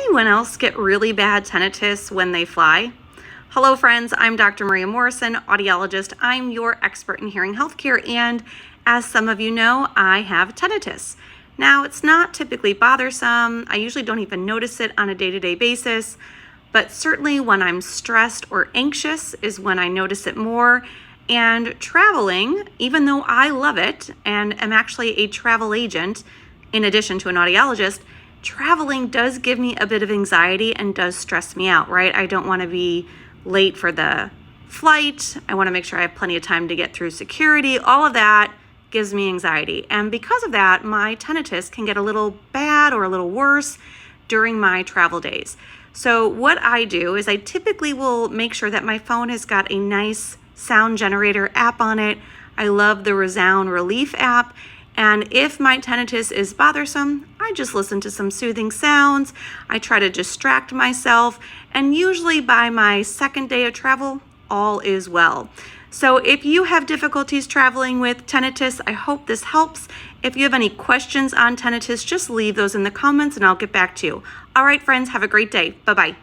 anyone else get really bad tinnitus when they fly? Hello friends, I'm Dr. Maria Morrison, audiologist. I'm your expert in hearing healthcare, and as some of you know, I have tinnitus. Now, it's not typically bothersome. I usually don't even notice it on a day-to-day basis, but certainly when I'm stressed or anxious is when I notice it more. And traveling, even though I love it and am actually a travel agent in addition to an audiologist, traveling does give me a bit of anxiety and does stress me out, right? I don't want to be late for the flight. I want to make sure I have plenty of time to get through security. All of that gives me anxiety. And because of that, my tinnitus can get a little bad or a little worse during my travel days. So what I do is I typically will make sure that my phone has got a nice sound generator app on it. I love the Resound Relief app. And if my tinnitus is bothersome, I just listen to some soothing sounds. I try to distract myself. And usually by my second day of travel, all is well. So if you have difficulties traveling with tinnitus, I hope this helps. If you have any questions on tinnitus, just leave those in the comments and I'll get back to you. All right, friends, have a great day. Bye-bye.